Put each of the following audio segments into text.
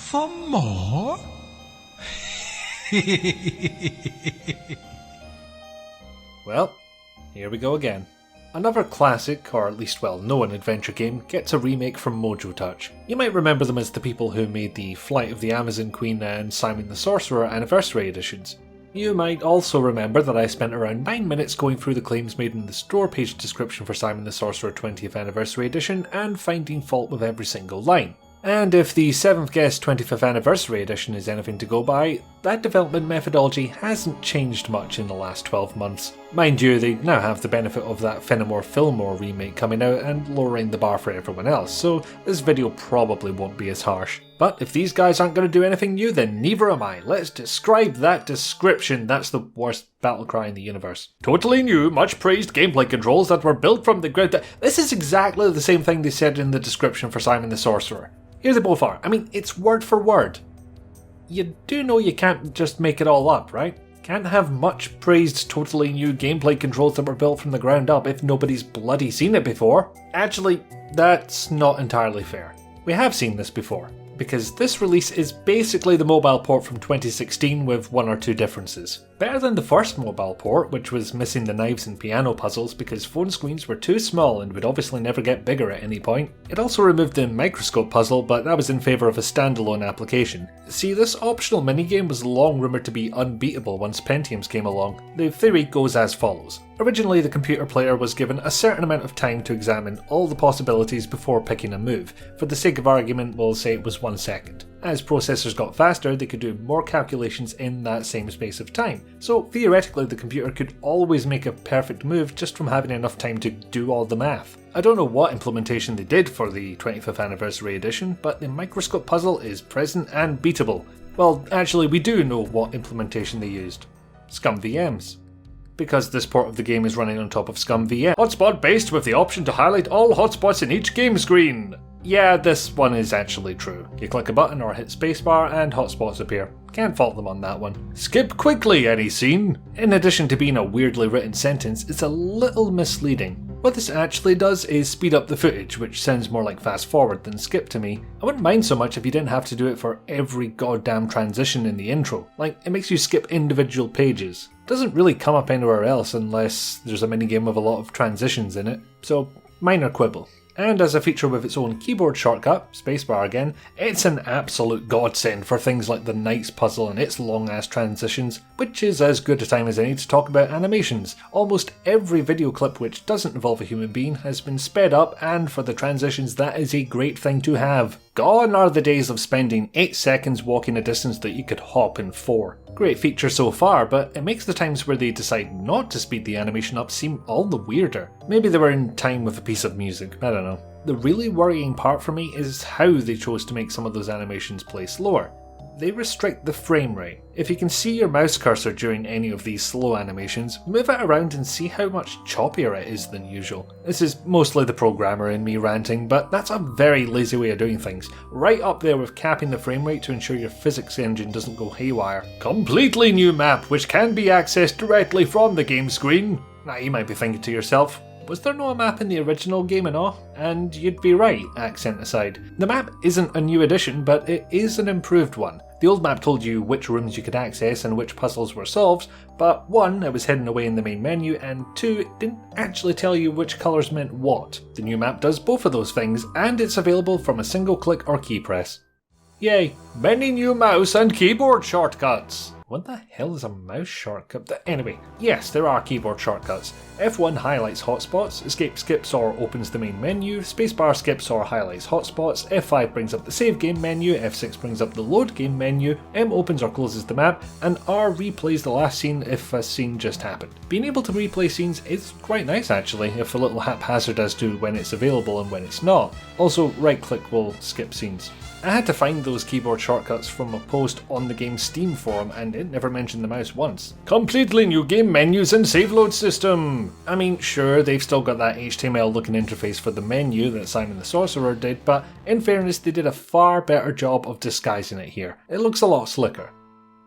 For more? Well, here we go again. Another classic, or at least well-known adventure game, gets a remake from MojoTouch. You might remember them as the people who made the Flight of the Amazon Queen and Simon the Sorcerer Anniversary editions. You might also remember that I spent around 9 minutes going through the claims made in the store page description for Simon the Sorcerer 20th Anniversary Edition and finding fault with every single line. And if the 7th Guest 25th Anniversary Edition is anything to go by, that development methodology hasn't changed much in the last 12 months. Mind you, they now have the benefit of that Fenimore Fillmore remake coming out and lowering the bar for everyone else, so this video probably won't be as harsh. But if these guys aren't going to do anything new, then neither am I. Let's describe that description. That's the worst battle cry in the universe. Totally new, much praised gameplay controls that were built from the ground. This is exactly the same thing they said in the description for Simon the Sorcerer. Here they both are. I mean, it's word for word. You do know you can't just make it all up, right? Can't have much praised totally new gameplay controls that were built from the ground up if nobody's bloody seen it before. Actually, that's not entirely fair. We have seen this before, because this release is basically the mobile port from 2016 with one or two differences. Better than the first mobile port, which was missing the knives and piano puzzles because phone screens were too small and would obviously never get bigger at any point. It also removed the microscope puzzle, but that was in favour of a standalone application. See, this optional minigame was long rumoured to be unbeatable once Pentiums came along. The theory goes as follows. Originally, the computer player was given a certain amount of time to examine all the possibilities before picking a move. For the sake of argument, we'll say it was 1 second. As processors got faster, they could do more calculations in that same space of time. So theoretically, the computer could always make a perfect move just from having enough time to do all the math. I don't know what implementation they did for the 25th Anniversary Edition, but the microscope puzzle is present and beatable. Well, actually, we do know what implementation they used. Scum VMs. Because this port of the game is running on top of Scum VM. Hotspot based with the option to highlight all hotspots in each game screen. Yeah, this one is actually true. You click a button or hit spacebar and hotspots appear. Can't fault them on that one. Skip quickly any scene. In addition to being a weirdly written sentence, it's a little misleading. What this actually does is speed up the footage, which sounds more like fast forward than skip to me. I wouldn't mind so much if you didn't have to do it for every goddamn transition in the intro. Like, it makes you skip individual pages. It doesn't really come up anywhere else unless there's a minigame with a lot of transitions in it, so minor quibble. And as a feature with its own keyboard shortcut, spacebar again, it's an absolute godsend for things like the Knights puzzle and its long ass transitions, which is as good a time as any to talk about animations. Almost every video clip which doesn't involve a human being has been sped up, and for the transitions that is a great thing to have. Gone are the days of spending 8 seconds walking a distance that you could hop in 4. Great feature so far, but it makes the times where they decide not to speed the animation up seem all the weirder. Maybe they were in time with a piece of music, I don't know. The really worrying part for me is how they chose to make some of those animations play slower. They restrict the frame rate. If you can see your mouse cursor during any of these slow animations, move it around and see how much choppier it is than usual. This is mostly the programmer in me ranting, but that's a very lazy way of doing things. Right up there with capping the frame rate to ensure your physics engine doesn't go haywire. Completely new map which can be accessed directly from the game screen. Now you might be thinking to yourself, was there no map in the original game and all? And you'd be right, accent aside. The map isn't a new addition, but it is an improved one. The old map told you which rooms you could access and which puzzles were solved, but 1, it was hidden away in the main menu, and 2, it didn't actually tell you which colours meant what. The new map does both of those things, and it's available from a single click or key press. Yay, many new mouse and keyboard shortcuts! What the hell is a mouse shortcut? Anyway, yes, there are keyboard shortcuts. F1 highlights hotspots, escape skips or opens the main menu, spacebar skips or highlights hotspots, F5 brings up the save game menu, F6 brings up the load game menu, M opens or closes the map, and R replays the last scene if a scene just happened. Being able to replay scenes is quite nice actually, if a little haphazard as to when it's available and when it's not. Also, right click will skip scenes. I had to find those keyboard shortcuts from a post on the game's Steam forum and it never mentioned the mouse once. Completely new game menus and save load system! I mean, sure, they've still got that HTML looking interface for the menu that Simon the Sorcerer did, but in fairness they did a far better job of disguising it here. It looks a lot slicker.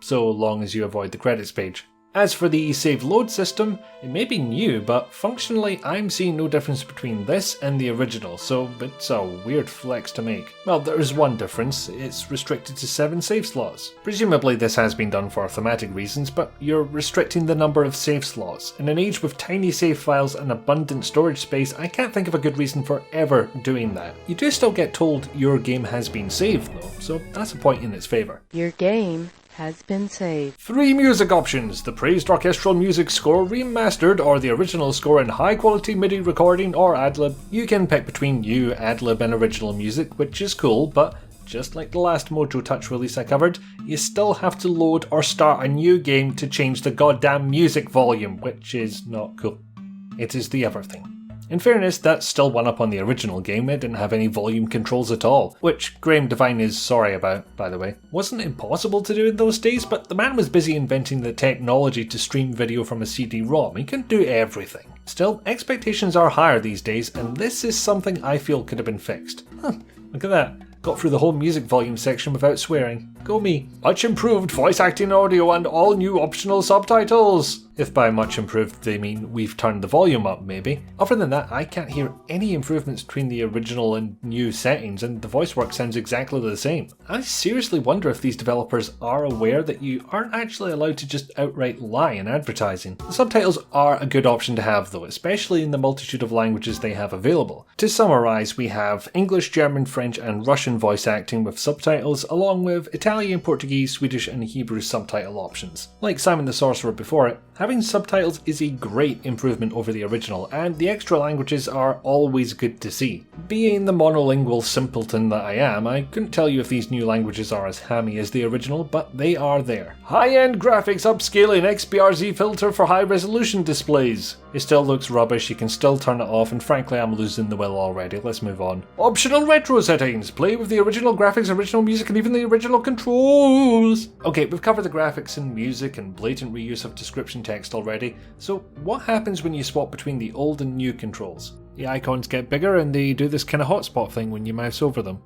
So long as you avoid the credits page. As for the save load system, it may be new, but functionally I'm seeing no difference between this and the original, so it's a weird flex to make. Well, there is one difference, it's restricted to 7 save slots. Presumably this has been done for thematic reasons, but you're restricting the number of save slots. In an age with tiny save files and abundant storage space, I can't think of a good reason for ever doing that. You do still get told your game has been saved though, so that's a point in its favour. Your game has been saved. 3 music options: the praised orchestral music score remastered, or the original score in high quality MIDI recording or ad-lib. You can pick between new, ad-lib and original music, which is cool, but just like the last MojoTouch release I covered, you still have to load or start a new game to change the goddamn music volume, which is not cool. It is the other thing. In fairness, that's still one up on the original game. It didn't have any volume controls at all, which Graham Devine is sorry about, by the way. Wasn't impossible to do in those days, but the man was busy inventing the technology to stream video from a CD-ROM. He couldn't do everything. Still, expectations are higher these days, and this is something I feel could have been fixed. Look at that. Got through the whole music volume section without swearing. Go me. Much improved voice acting audio and all new optional subtitles. If by much improved they mean we've turned the volume up, maybe. Other than that, I can't hear any improvements between the original and new settings, and the voice work sounds exactly the same. I seriously wonder if these developers are aware that you aren't actually allowed to just outright lie in advertising. The subtitles are a good option to have though, especially in the multitude of languages they have available. To summarise, we have English, German, French and Russian voice acting with subtitles, along with Italian, Portuguese, Swedish and Hebrew subtitle options. Like Simon the Sorcerer before it, having subtitles is a great improvement over the original, and the extra languages are always good to see. Being the monolingual simpleton that I am, I couldn't tell you if these new languages are as hammy as the original, but they are there. High-end graphics upscaling XBRZ filter for high resolution displays. It still looks rubbish, you can still turn it off, and frankly I'm losing the will already. Let's move on. Optional retro settings. Play with the original graphics, original music and even the original controls. Okay, we've covered the graphics and music and blatant reuse of description text already, so what happens when you swap between the old and new controls? The icons get bigger and they do this kind of hotspot thing when you mouse over them.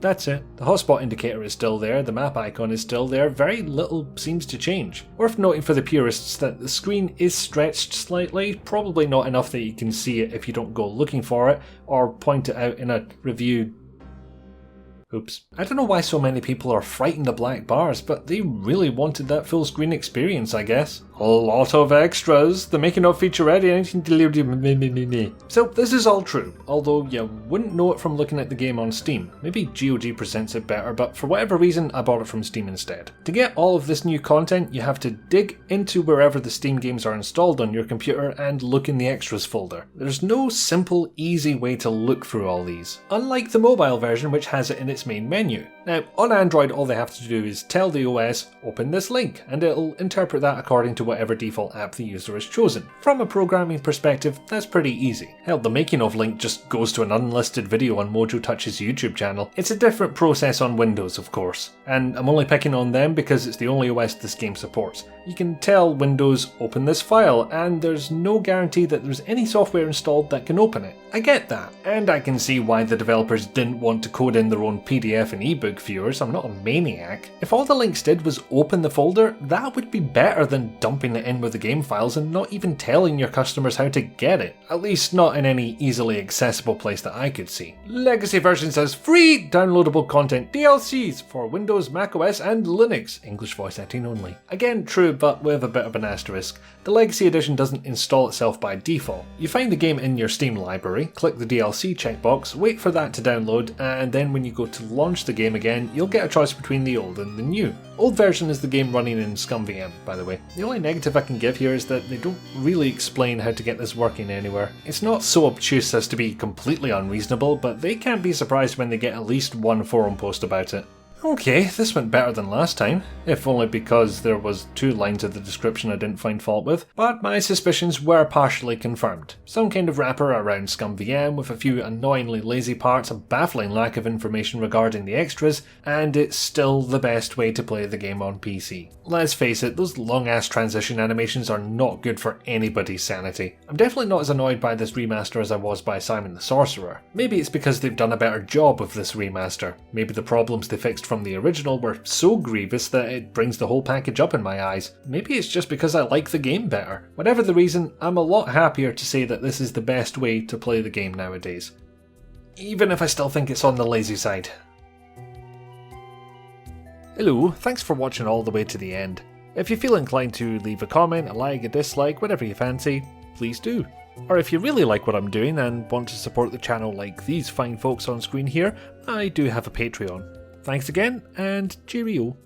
That's it. The hotspot indicator is still there, the map icon is still there, very little seems to change. Worth noting for the purists that the screen is stretched slightly, probably not enough that you can see it if you don't go looking for it, or point it out in a review. Oops. I don't know why so many people are frightened of black bars, but they really wanted that full screen experience, I guess. A lot of extras. The making of feature ready, anything delivered. So this is all true, although you wouldn't know it from looking at the game on Steam. Maybe GOG presents it better, but for whatever reason I bought it from Steam instead. To get all of this new content, you have to dig into wherever the Steam games are installed on your computer and look in the extras folder. There's no simple, easy way to look through all these, unlike the mobile version which has it in its main menu. Now, on Android all they have to do is tell the OS, open this link, and it'll interpret that according to whatever default app the user has chosen. From a programming perspective, that's pretty easy. Hell, the making of link just goes to an unlisted video on MojoTouch's YouTube channel. It's a different process on Windows, of course, and I'm only picking on them because it's the only OS this game supports. You can tell Windows, open this file, and there's no guarantee that there's any software installed that can open it. I get that, and I can see why the developers didn't want to code in their own PDF and ebook viewers. I'm not a maniac. If all the links did was open the folder, that would be better than dumping it in with the game files and not even telling your customers how to get it. At least not in any easily accessible place that I could see. Legacy version says free downloadable content DLCs for Windows, macOS and Linux. English voice acting only. Again, true, but with a bit of an asterisk. The Legacy Edition doesn't install itself by default. You find the game in your Steam library, click the DLC checkbox, wait for that to download, and then when you go to launch the game again, you'll get a choice between the old and the new. Old version is the game running in ScumVM, by the way. The only negative I can give here is that they don't really explain how to get this working anywhere. It's not so obtuse as to be completely unreasonable, but they can't be surprised when they get at least one forum post about it. Okay, this went better than last time, if only because there was 2 lines of the description I didn't find fault with, but my suspicions were partially confirmed. Some kind of wrapper around ScumVM with a few annoyingly lazy parts, a baffling lack of information regarding the extras, and it's still the best way to play the game on PC. Let's face it, those long ass transition animations are not good for anybody's sanity. I'm definitely not as annoyed by this remaster as I was by Simon the Sorcerer. Maybe it's because they've done a better job of this remaster. Maybe the problems they fixed from the original were so grievous that it brings the whole package up in my eyes. Maybe it's just because I like the game better. Whatever the reason, I'm a lot happier to say that this is the best way to play the game nowadays. Even if I still think it's on the lazy side. Hello, thanks for watching all the way to the end. If you feel inclined to leave a comment, a like, a dislike, whatever you fancy, please do. Or if you really like what I'm doing and want to support the channel like these fine folks on screen here, I do have a Patreon. Thanks again, and cheerio.